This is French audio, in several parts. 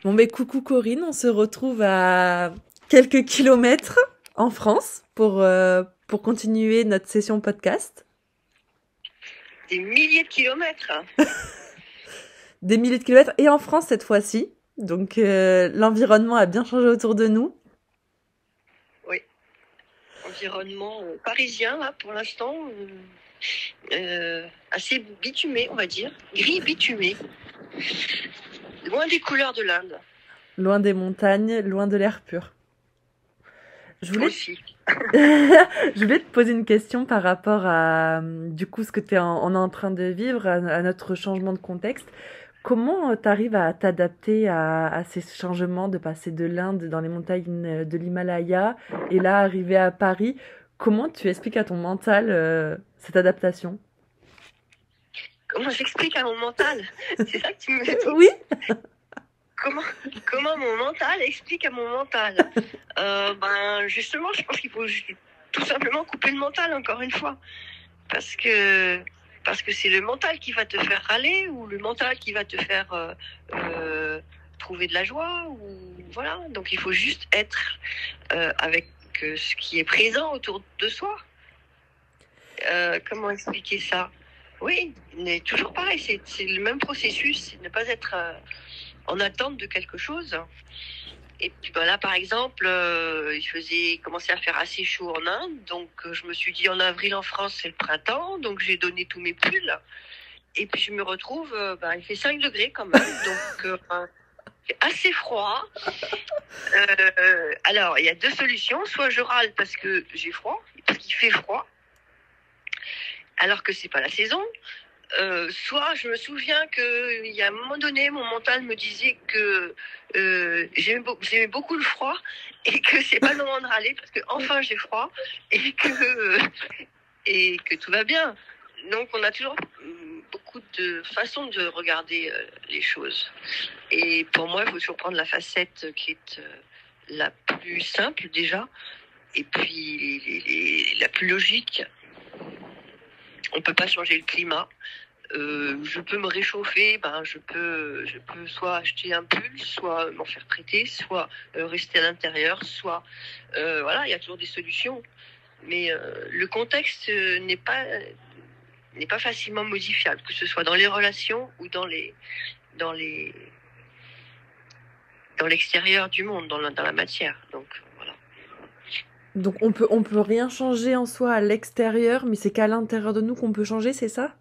Bon, ben coucou Corinne, on se retrouve à quelques kilomètres en France pour continuer notre session podcast. Des milliers de kilomètres. Des milliers de kilomètres et en France cette fois-ci. Donc l'environnement a bien changé autour de nous. Oui, environnement parisien là pour l'instant, assez bitumé on va dire, gris bitumé, loin des couleurs de l'Inde. Loin des montagnes, loin de l'air pur. Je voulais Aussi. Je voulais te poser une question par rapport à du coup ce que on est en train de vivre, à notre changement de contexte. Comment tu arrives à t'adapter à ces changements, de passer de l'Inde dans les montagnes de l'Himalaya et là arriver à Paris? Comment tu expliques à ton mental cette adaptation? Comment j'explique à mon mental? C'est ça que tu me dis? Oui. Comment mon mental explique à mon mental? Justement, je pense qu'il faut tout simplement couper le mental encore une fois, parce que c'est le mental qui va te faire râler ou le mental qui va te faire trouver de la joie ou voilà. Donc il faut juste être avec ce qui est présent autour de soi. Comment expliquer ça? Oui, mais toujours pareil, c'est le même processus, c'est ne pas être en attente de quelque chose. Et puis là, par exemple, il commençait à faire assez chaud en Inde, donc je me suis dit en avril en France c'est le printemps, donc j'ai donné tous mes pulls. Et puis je me retrouve, il fait 5 degrés quand même, donc c'est assez froid. Alors il y a deux solutions, soit je râle parce que j'ai froid, parce qu'il fait froid, alors que c'est pas la saison. Soit je me souviens qu'il y a un moment donné, mon mental me disait que j'aimais beaucoup le froid et que c'est pas le moment de râler parce que enfin j'ai froid et que tout va bien. Donc on a toujours beaucoup de façons de regarder les choses. Et pour moi, il faut toujours prendre la facette qui est la plus simple déjà et puis la plus logique. On peut pas changer le climat. Je peux me réchauffer, je peux soit acheter un pull, soit m'en faire prêter, soit rester à l'intérieur, soit voilà, il y a toujours des solutions. Mais le contexte n'est pas facilement modifiable, que ce soit dans les relations ou dans l'extérieur du monde, dans la matière. Donc voilà. Donc on peut rien changer en soi à l'extérieur, mais c'est qu'à l'intérieur de nous qu'on peut changer, c'est ça?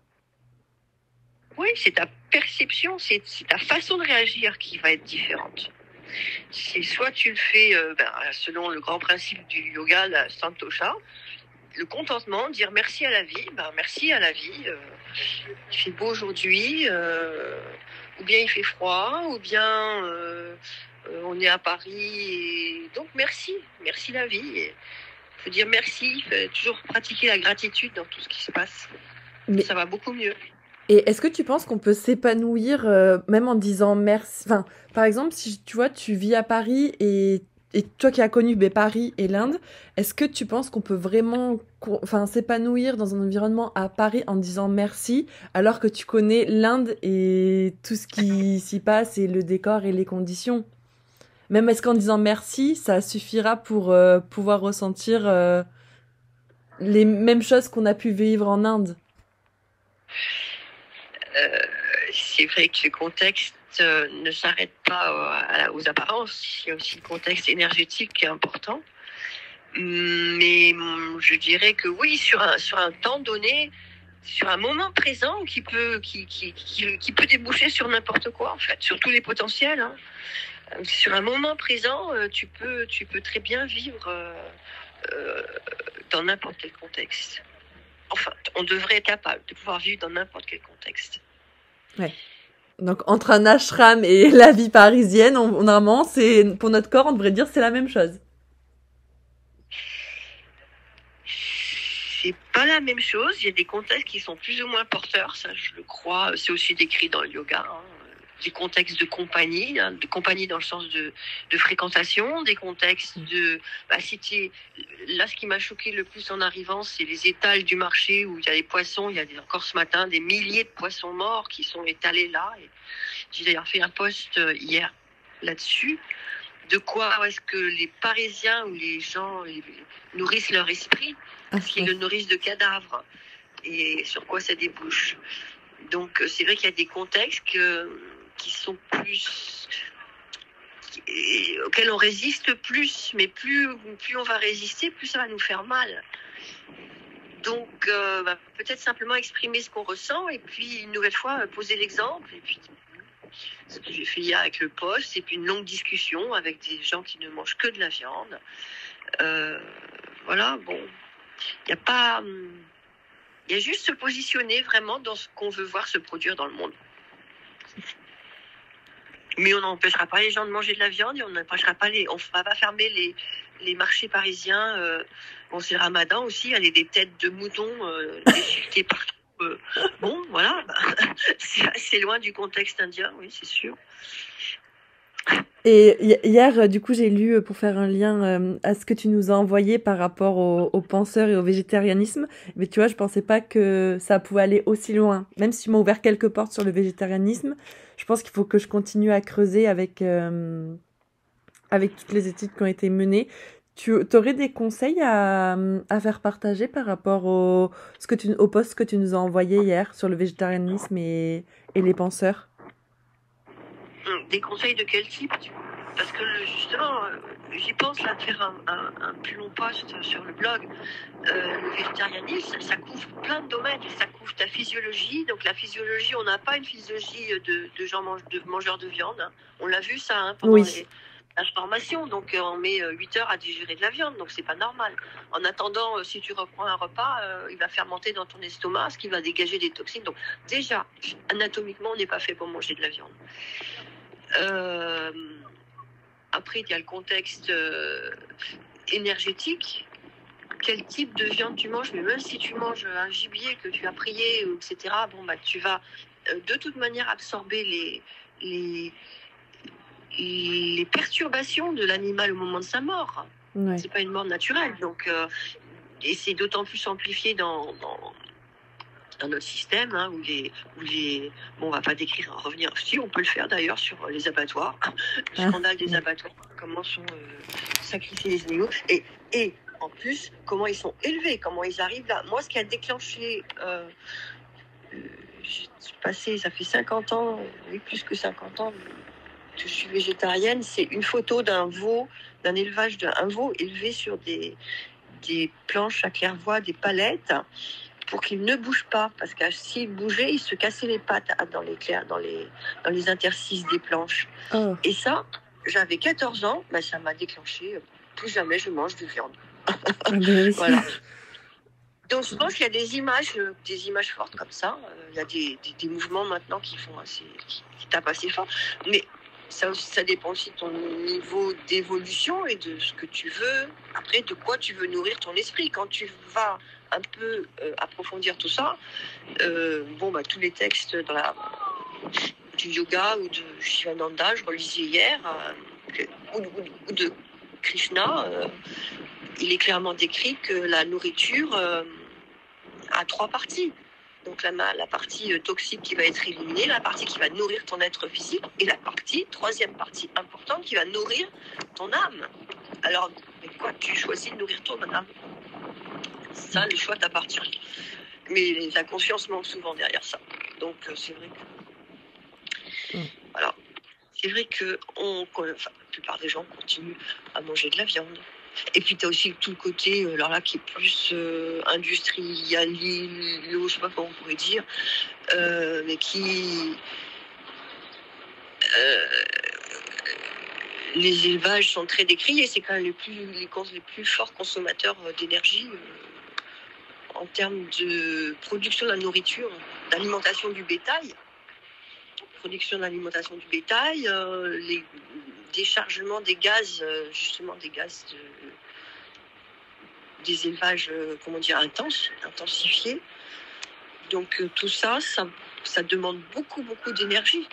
Oui, c'est ta perception, c'est ta façon de réagir qui va être différente. C'est soit tu le fais selon le grand principe du yoga, la Santosha, le contentement, dire merci à la vie, merci à la vie, il fait beau aujourd'hui, ou bien il fait froid, ou bien on est à Paris, et donc merci la vie. Il faut dire merci, faut toujours pratiquer la gratitude dans tout ce qui se passe. Mais ça va beaucoup mieux. Et est-ce que tu penses qu'on peut s'épanouir même en disant merci? Enfin, par exemple, si tu vois, tu vis à Paris et toi qui as connu Paris et l'Inde, est-ce que tu penses qu'on peut vraiment s'épanouir dans un environnement à Paris en disant merci alors que tu connais l'Inde et tout ce qui s'y passe et le décor et les conditions? Même est-ce qu'en disant merci, ça suffira pour pouvoir ressentir les mêmes choses qu'on a pu vivre en Inde? C'est vrai que le contexte ne s'arrête pas aux apparences. Il y a aussi le contexte énergétique qui est important. Mais je dirais que oui, sur un temps donné, sur un moment présent qui peut déboucher sur n'importe quoi, en fait, sur tous les potentiels. Hein. Sur un moment présent, tu peux très bien vivre dans n'importe quel contexte. Enfin, on devrait être capable de pouvoir vivre dans n'importe quel contexte. Ouais. Donc entre un ashram et la vie parisienne, normalement, c'est pour notre corps, on devrait dire c'est la même chose. C'est pas la même chose. Il y a des contextes qui sont plus ou moins porteurs, ça je le crois. C'est aussi décrit dans le yoga. Hein. Des contextes de compagnie dans le sens de fréquentation, des contextes de... Là, ce qui m'a choqué le plus en arrivant, c'est les étals du marché où il y a des poissons, encore ce matin, des milliers de poissons morts qui sont étalés là. Et j'ai d'ailleurs fait un post hier là-dessus. De quoi est-ce que les Parisiens ou les gens nourrissent leur esprit, parce qu'ils le nourrissent de cadavres, et sur quoi ça débouche. Donc c'est vrai qu'il y a des contextes qui sont plus... auxquels on résiste plus, mais plus on va résister, plus ça va nous faire mal. Donc peut-être simplement exprimer ce qu'on ressent, et puis une nouvelle fois poser l'exemple, et puis ce que j'ai fait hier avec le poste, et puis une longue discussion avec des gens qui ne mangent que de la viande. Voilà, bon, il n'y a pas... Il y a juste se positionner vraiment dans ce qu'on veut voir se produire dans le monde. Mais on n'empêchera pas les gens de manger de la viande, et on n'empêchera pas on ne va pas fermer les marchés parisiens. Bon, c'est le ramadan aussi, il y a des têtes de moutons déchiquetées partout. Bon, voilà, c'est assez loin du contexte indien, oui, c'est sûr. Et hier, du coup, j'ai lu, pour faire un lien à ce que tu nous as envoyé par rapport aux penseurs et au végétarianisme, mais tu vois, je pensais pas que ça pouvait aller aussi loin. Même si tu m'as ouvert quelques portes sur le végétarianisme, je pense qu'il faut que je continue à creuser avec toutes les études qui ont été menées. Tu aurais des conseils à faire partager par rapport au post que tu nous as envoyé hier sur le végétarianisme et les penseurs? Des conseils de quel type? Parce que justement, j'y pense là de faire un plus long post sur le blog. Le végétarianisme, ça couvre plein de domaines. Ça couvre ta physiologie. Donc la physiologie, on n'a pas une physiologie de gens mangeurs de viande. Hein. On l'a vu ça pendant la formation. Donc on met 8 heures à digérer de la viande. Donc c'est pas normal. En attendant, si tu reprends un repas, il va fermenter dans ton estomac, ce qui va dégager des toxines. Donc déjà, anatomiquement, on n'est pas fait pour manger de la viande. Après, il y a le contexte énergétique. Quel type de viande tu manges? Mais même si tu manges un gibier que tu as prié, etc., bon, bah, tu vas de toute manière absorber les perturbations de l'animal au moment de sa mort. Ouais. C'est pas une mort naturelle. Donc, et c'est d'autant plus amplifié dans notre système, hein, où bon, on va pas revenir, si on peut le faire d'ailleurs sur les abattoirs, le scandale des abattoirs, comment sont sacrifiés les animaux, et en plus, comment ils sont élevés, comment ils arrivent là. Moi, ce qui a déclenché, ça fait 50 ans, oui, plus que 50 ans, que je suis végétarienne, c'est une photo d'un élevage d'un veau élevé sur des planches à claire-voie, des palettes, pour qu'il ne bouge pas, parce que s'il bougeait, il se cassait les pattes dans les interstices des planches. Oh. Et ça, j'avais 14 ans, ben ça m'a déclenché, plus jamais je mange de viande. Voilà. Donc je pense qu'il y a des images fortes comme ça. Il y a des mouvements maintenant qui tapent assez fort. Mais ça dépend aussi de ton niveau d'évolution et de ce que tu veux. Après, de quoi tu veux nourrir ton esprit. Quand tu vas un peu approfondir tout ça, tous les textes du yoga ou de Shivananda, je relisais hier, ou de Krishna, il est clairement décrit que la nourriture a 3 parties. Donc la partie toxique qui va être éliminée, la partie qui va nourrir ton être physique, et la troisième partie importante qui va nourrir ton âme. Alors, avec quoi tu choisis de nourrir ton âme? Ça, le choix t'appartient. Mais la conscience manque souvent derrière ça. Donc c'est vrai que... Voilà. C'est vrai que la plupart des gens continuent à manger de la viande. Et puis tu as aussi tout le côté, alors là, qui est plus industriel, je sais pas comment on pourrait dire, mais qui... les élevages sont très décriés, c'est quand même les plus forts consommateurs d'énergie en termes de production de la nourriture, d'alimentation du bétail. Les déchargements des gaz, justement des gaz des élevages, intensifiés. Donc tout ça demande beaucoup d'énergie.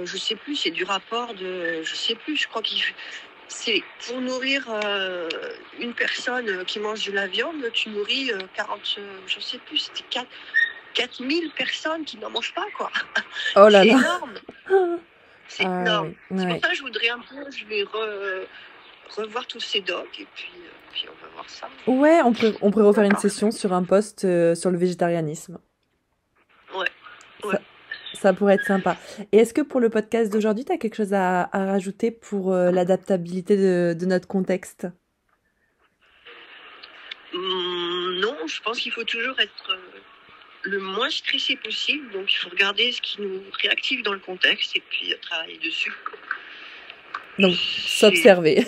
Je sais plus, c'est du rapport je crois qu'il c'est pour nourrir une personne qui mange de la viande, tu nourris 40, je sais plus, c'était 4000 personnes qui n'en mangent pas, quoi. Oh là là. C'est énorme. C'est Ah énorme. oui, C'est pour ouais. ça que je voudrais un peu, je vais revoir tous ces docs et puis on va voir ça. Ouais, on pourrait refaire une D'accord. session sur un post sur le végétarianisme. Ouais, ouais. Ça, ça pourrait être sympa. Et est-ce que pour le podcast d'aujourd'hui, tu as quelque chose à rajouter pour l'adaptabilité de notre contexte? Non, je pense qu'il faut toujours être le moins stressé possible. Donc il faut regarder ce qui nous réactive dans le contexte et puis travailler dessus. Donc, C'est s'observer.